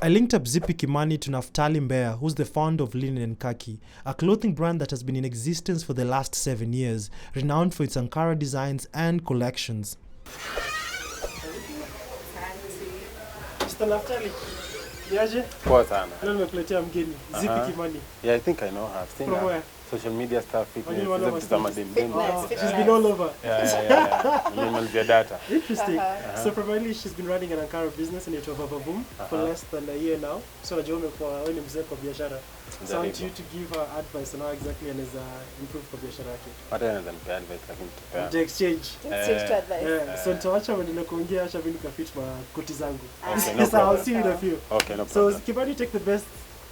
I linked up Zippy Kimani to Naftali Mbeya, who's the founder of Linen N Khaki, a clothing brand that has been in existence for the last 7 years, renowned for its Ankara designs and collections. Mr. Naftali, niaje? Poa sana. Leo nimekuletea mgeni, Zippy Kimani. Yeah, I think I know her. From where? Social media stuff, fitness. She's She's been all over. Yeah. Data. Interesting. So primarily she's been running an Ankara business in Vavavoom for less than a year now. So najua umekuwa wewe ni mzee kwa biashara. So I want you to give her advice on how exactly anaweza improve kwa biashara yake. Hata anaweza nipa advice lakini tupea. The exchange to advice. So nitaacha mwendelee kuongea acha mimi nikafit koti zangu. Okay, no So I'll problem. see you in a few. Okay, no problem. So Kimani, take the best.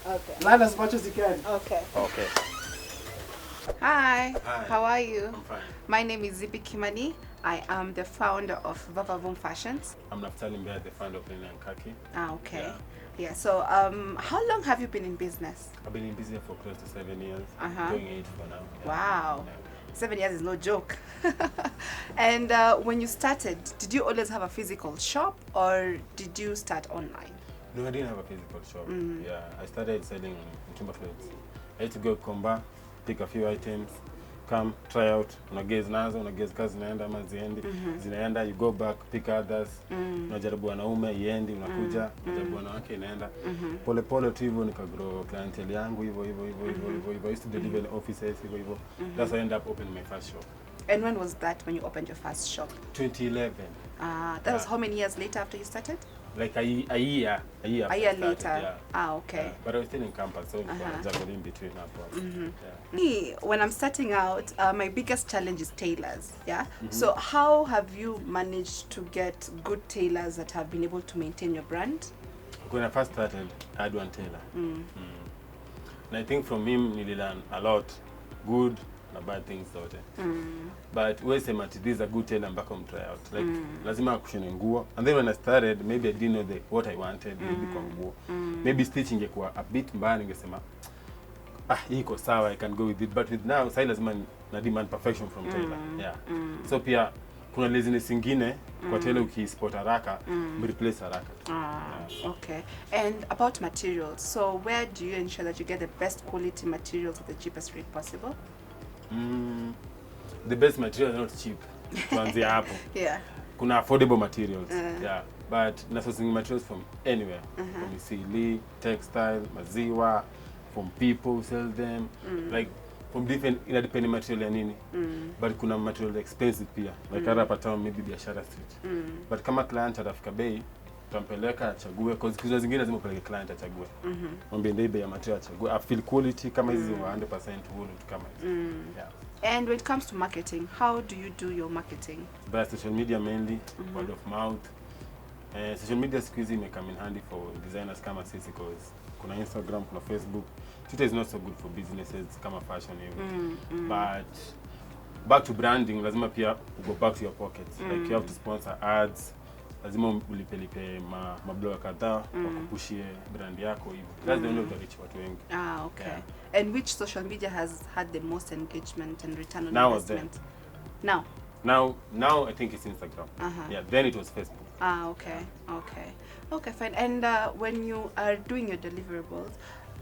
Okay. Learn as much as you can. Okay. Okay. Hi, how are you? I'm fine. My name is Zippy Kimani. I am the founder of Vavavoom Fashions. I'm Naftali Mbeya, the founder of Linen N Khaki. Okay. Yeah. Yeah, so how long have you been in business? I've been in business for close to 7 years. Uh-huh. Doing 8 for now. Yeah. Wow. Yeah. 7 years is no joke. And when you started, did you always have a physical shop or did you start online? No, I didn't have a physical shop. Yeah, I started selling timber clothes. I had to go Komba, pick a few items, come, try out, unagezi nazo, unagezi kazi zinaenda ama ziendi, zinaenda, you go back, pick others, unajaribu wanaume, iendi, unakuja, unajaribu wanawake, inaenda. Pole pole tu hivyo nikagrow clientele yangu, hivyo. I used to deliver in offices, hivyo. That's how I ended up opening my first shop. And when was that when you opened your first shop? 2011. That was how many years later after you started? Like a year A year later. Yeah. Okay. Yeah. But I was still in campus, so I juggled in between upwards. Me, when I'm starting out, my biggest challenge is tailors. Yeah. So how have you managed to get good tailors that have been able to maintain your brand? When I first started, I had one tailor. And I think from him, I learned a lot, good and bad things. But we say this is a good tailor back home try out. Like, lazima akushone nguo. And then when I started, maybe I didn't know what I wanted. Maybe kwa nguo. Maybe stitching ingekuwa a bit mbaya, ningesema hii iko sawa, I can go with it. But with now, sai lazima na demand perfection from tailor. Yeah. So pia kuna laziness ingine kwa tailor ukispot haraka, replace haraka. Okay. And about materials, so where do you ensure that you get the best quality materials at the cheapest rate possible? The best materials are not cheap. Tuanzia hapo. Yeah. Kuna affordable materials. Yeah. But na sourcing materials from anywhere. From Isili, textile, maziwa, from people who sell them. Like from different depending material ya nini. But kuna material expensive pia. Like hapa town maybe biashara street. But kama client atafika bei, tutampeleka achague cause kitu zingine lazima upeleke client achague. Mwambie ndio bei ya material achague. I feel quality kama hizi 100% wool kama hizi. Yeah. And when it comes to marketing, how do you do your marketing? By social media mainly, word of mouth. Social media siku hizi come in handy for designers kama sisi cause kuna Instagram, kuna Facebook. Twitter is not so good for businesses kama fashion even. But back to branding, lazima pia go back to your pockets. Like you have to sponsor ads. Lazima ulipelipe mablog kadhaa wakupushie brand yako hivyo. That's the only way to reach watu wengi. Okay. Yeah. And which social media has had the most engagement and return on Now investment? Now. Now I think it's Instagram. Yeah, then it was Facebook. Okay. Okay, fine. And when you are doing your deliverables,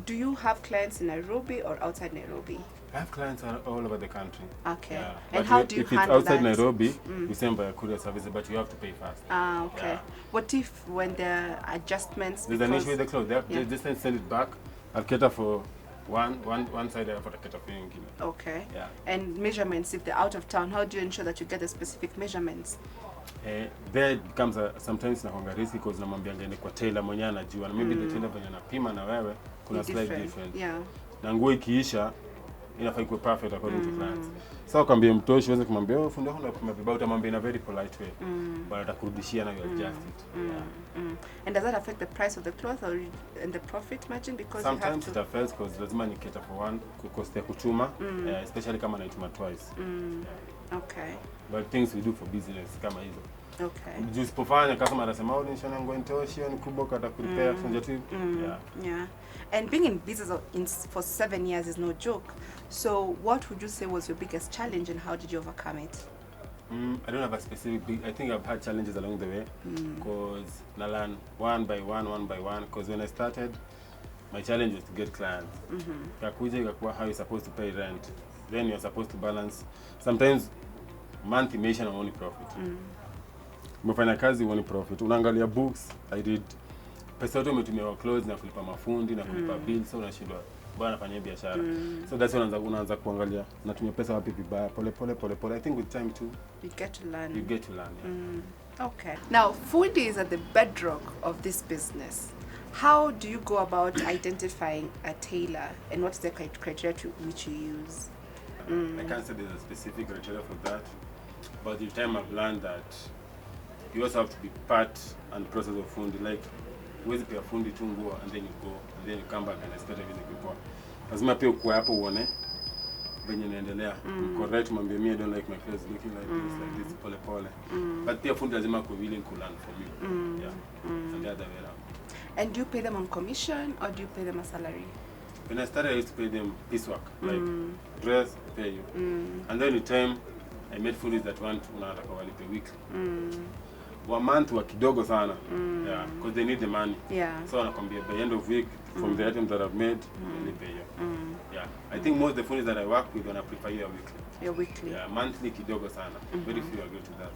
do you have clients in Nairobi or outside Nairobi? I have clients all over the country. Okay. Yeah. And but how do you if handle it's outside that? Nairobi, we send by a courier service, but you have to pay first. Okay. Yeah. What if when there are adjustments? There's an issue with the clothes. They just send it back. I'll cater for one side, I'll cater for you. Okay. Yeah. And measurements, if they're out of town, how do you ensure that you get the specific measurements? There it becomes sometimes nakonga risky because namwambia ngene kwa tailor mwenyewe anajua na maybe the tailor venye anapima na wewe kuna slight different. Yeah. Na nguo ikiisha inafaa ikuwe perfect according to clients. So kwambie mtoshi uweze kumwambia fundi wako unapima vibaya, utamwambia in a very polite way. But atakurudishia na you adjust it. And does that affect the price of the cloth or and the profit margin because sometimes you have to? It affects because lazima ni cater for one cost ya kuchuma, especially kama naituma twice. Okay. But things we do for business kama hizo. Okay. Just pofanya customer anasema nishona nguo nitoshi ni kubwa kata kuripea funja tu. Yeah. And being in business for 7 years is no joke. So what would you say was your biggest challenge and how did you overcome it? I don't have a specific big. I think I've had challenges along the way because I learn one by one. Because when I started, my challenge was to get clients. Kakuja ikakuwa how you're supposed to pay rent. Then you're supposed to balance. Sometimes month imeisha na only profit. Umefanya kazi only profit. Unaangalia books. I did. Pesa yote umetumia kwa clothes na kulipa mafundi na kulipa bills, so unashindwa bwana nafanya biashara. So that's when unaanza kuangalia natumia pesa wapi vibaya pole. I think with time too You get to learn. Yeah. Okay. Now, food is at the bedrock of this business. How do you go about identifying a tailor, and what is the criteria to which you use? I can't say there's a specific criteria for that, but the time I've learned that you also have to be part and process of food. Like, huwezi pia fundi tu nguo and then you go and then you come back and expect everything to be poor. Lazima pia ukue hapo uone venye inaendelea. Correct, mwambie me I don't like my clothes looking like this pole. But pia fundi lazima ku willing to learn from you. Yeah. And the other way around. And do you pay them on commission or do you pay them a salary? When I started, I used to pay them piecework, like dress, pay you. And then in time, I made foodies that want unataka walipe weekly. 1 month wa kidogo sana, yeah, because they need the money. Yeah. So wanakwambia by end of week, from the items that I've made, they pay you. Yeah. I think most of the foodies that I work with, I prefer your weekly. Your weekly. Yeah, monthly kidogo sana. Very few agree to that.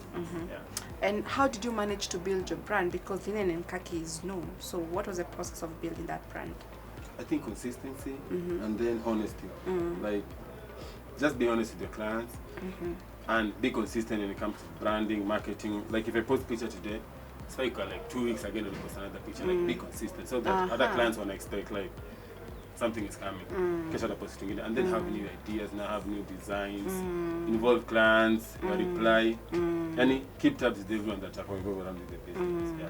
Yeah. And how did you manage to build your brand? Because Linen N Khaki is known. So what was the process of building that brand? I think consistency and then honesty. Like, just be honest with your clients and be consistent when it comes to branding, marketing. Like, if I post a picture today, it's like 2 weeks again and post another picture. Like, be consistent so that other clients want to expect like something is coming. And then have new ideas, now have new designs, involve clients, reply, and keep tabs with everyone that are involved around with the business. Yeah.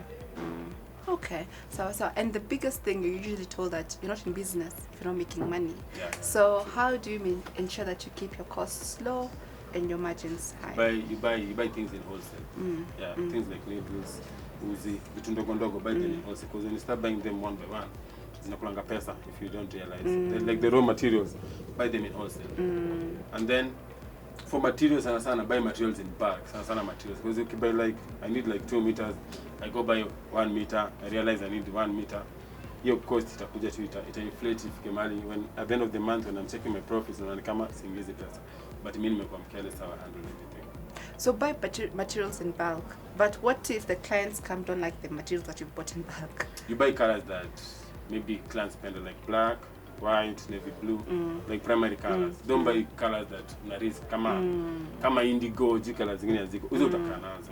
Okay, so and the biggest thing you're usually told that you're not in business if you're not making money. Yeah. So how do you ensure that you keep your costs low and your margins high? You buy things in wholesale. Yeah, things like labels, uzi, vitu ndogo buy them in wholesale. Because when you start buying them one by one, zinakulanga pesa if you don't realize. Like the raw materials, buy them in wholesale. And then for materials, sana buy materials in bulk. Sana materials. Because you can buy like, I need like 2 meters. I go buy 1 meter. I realize I need 1 meter. Your cost itakuja tu ita-inflate ifike mali when at the end of the month when I'm checking my profits and kama singizi pesa. But mimi nimekuwa careless how I handle everything. So buy materials in bulk. But what if the clients don't like the materials that you bought in bulk? You buy colors that maybe clients spend like black, white, navy blue, like primary colors. Don't buy colors that una risk kama indigo, ji colors zingine haziko. Uzo utakaa nazo.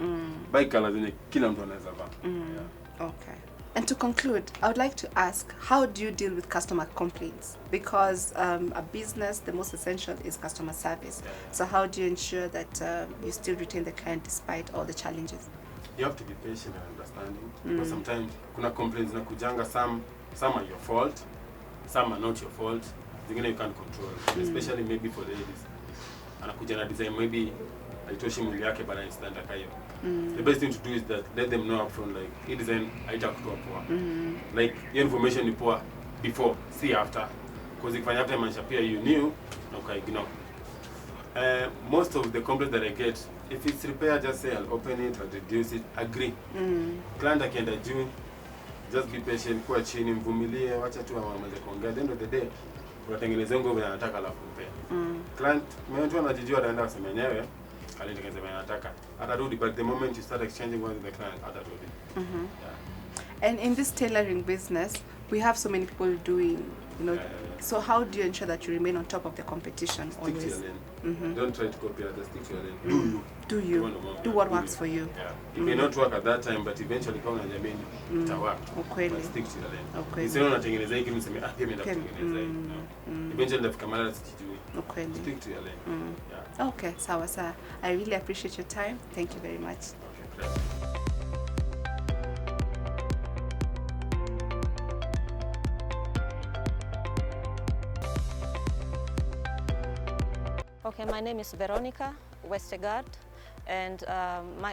Buy colors zenye kila mtu anaweza vaa. Yeah. Okay. And to conclude, I would like to ask, how do you deal with customer complaints? Because a business, the most essential is customer service. So how do you ensure that you still retain the client despite all the challenges? You have to be patient and understanding. Because sometimes kuna complaints na kujanga, some are your fault, some are not your fault. Zingine you can't control, especially maybe for the ladies. Anakuja na design maybe haitoshi mwili yake bana instanta kayo. The best thing to do is that let them know upfront like hii design haitakutoa poa. Like your information ni poa before, see after. Because if after manisha pia you knew na ukaignore. Most of the complaints that I get, if it's repair, just say I'll open it, I'll reduce it, agree. Client akienda juu, just be patient, kuwa chini, mvumilie, wacha tu wamalize kuongea. At the end of the day, unatengeneza nguo vile anataka alafu mpe. Client, mwenye tu anajijua ataenda aseme yenyewe, alitengeneza vile anataka. Atarudi, but the moment you start exchanging words with the client, atarudi. Yeah. And in this tailoring business, we have so many people doing, so how do you ensure that you remain on top of the competition Stick always? to your lane. Don't try to copy others, stick to your lane. Do you. Do what works for you. Yeah. It may not work at that time, but eventually kama unajamini ita work. Ukweli. Stick to your lane. Ukweli. Isiwe unatengeneza hiki mseme pia mimi ndakutengeneza hiki. Eventually ndafika mahali sijui. Ukweli. Stick to your lane. Yeah. Okay, sawa. I really appreciate your time. Thank you very much. Okay, great. Okay, my name is Veronica Westergaard, and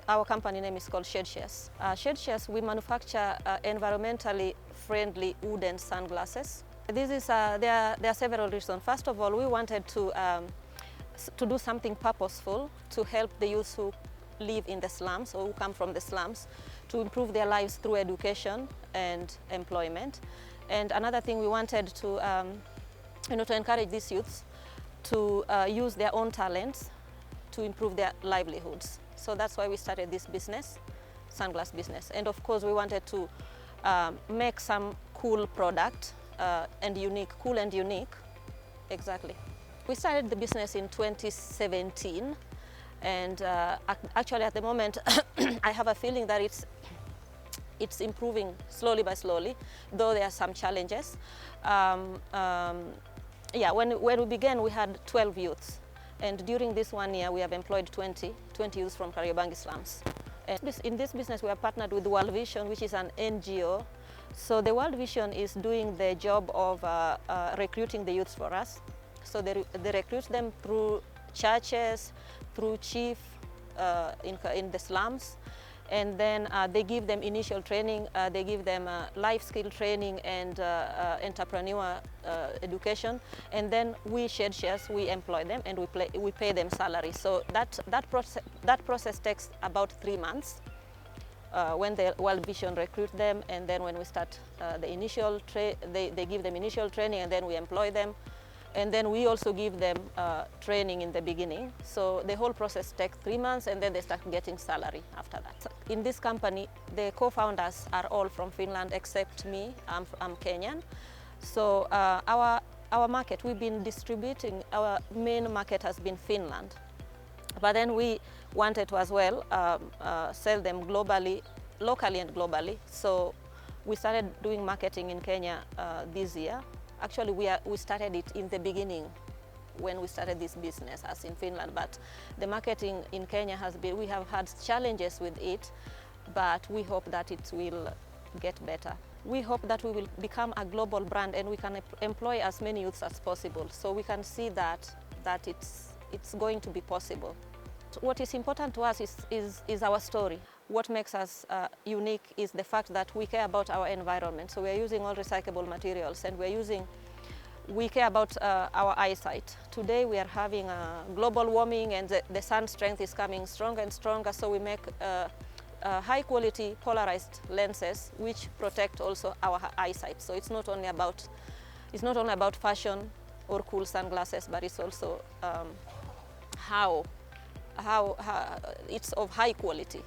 our company name is called ShadeShares. ShadeShares, we manufacture environmentally friendly wooden sunglasses. This is there are several reasons. First of all, we wanted to to do something purposeful to help the youth who live in the slums or who come from the slums to improve their lives through education and employment. And another thing we wanted to, to encourage these youths to use their own talents to improve their livelihoods. So that's why we started this business, sunglass business. And of course we wanted to make some cool product and unique, cool and unique, exactly. We started the business in 2017, and actually at the moment I have a feeling that it's improving slowly by slowly, though there are some challenges. Yeah, when we began we had 12 youths, and during this 1 year we have employed 20 youths from Kariobangi slums. And in this business we are partnered with World Vision, which is an NGO. So the World Vision is doing the job of recruiting the youths for us. So they recruit them through churches, through chief in the slums, and then they give them initial training, they give them life skill training and entrepreneur education, and then we shed shares, we employ them and we pay them salary. So that process takes about 3 months when the World Vision recruit them, and then when we start the initial they give them initial training, and then we employ them. And then we also give them training in the beginning. So the whole process takes 3 months, and then they start getting salary after that. In this company, the co-founders are all from Finland except me. I'm Kenyan. So our market, we've been distributing, our main market has been Finland. But then we wanted to as well sell them globally, locally and globally. So we started doing marketing in Kenya this year. Actually, we started it in the beginning when we started this business as in Finland, but the marketing in Kenya we have had challenges with it, but we hope that it will get better. We hope that we will become a global brand and we can employ as many youths as possible, so we can see that it's going to be possible. What is important to us is our story. What makes us unique is the fact that we care about our environment. So we're using all recyclable materials, and we care about our eyesight. Today we are having global warming, and the sun strength is coming stronger and stronger, so we make high quality polarized lenses which protect also our eyesight. So it's not only about fashion or cool sunglasses, but it's also how it's of high quality.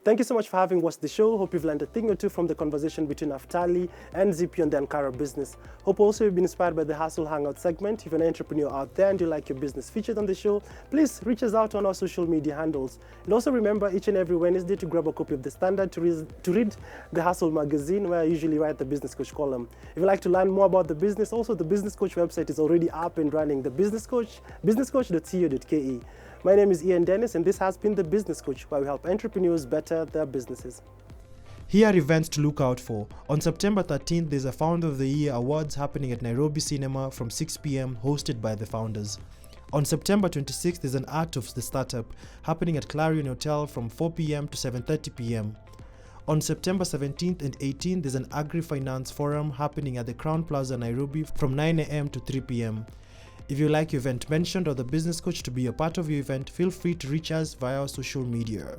Thank you so much for having watched the show. Hope you've learned a thing or two from the conversation between Naftali and Zippy on the Ankara business. Hope also you've been inspired by the Hustle Hangout segment. If you're an entrepreneur out there and you like your business featured on the show, please reach us out on our social media handles. And also remember each and every Wednesday to grab a copy of The Standard to read the Hustle magazine, where I usually write the Business Coach column. If you'd like to learn more about the business, also the Business Coach website is already up and running, the Business Coach, businesscoach.co.ke. My name is Ian Dennis, and this has been The Business Coach, where we help entrepreneurs better their businesses. Here are events to look out for. On September 13th, there's a Founder of the Year Awards happening at Nairobi Cinema from 6 p.m, hosted by the founders. On September 26th, there's an Art of the Startup happening at Clarion Hotel from 4 p.m. to 7:30 p.m. On September 17th and 18th, there's an Agri-Finance Forum happening at the Crown Plaza, Nairobi from 9 a.m. to 3 p.m. If you like your event mentioned or the Business Coach to be a part of your event, feel free to reach us via our social media.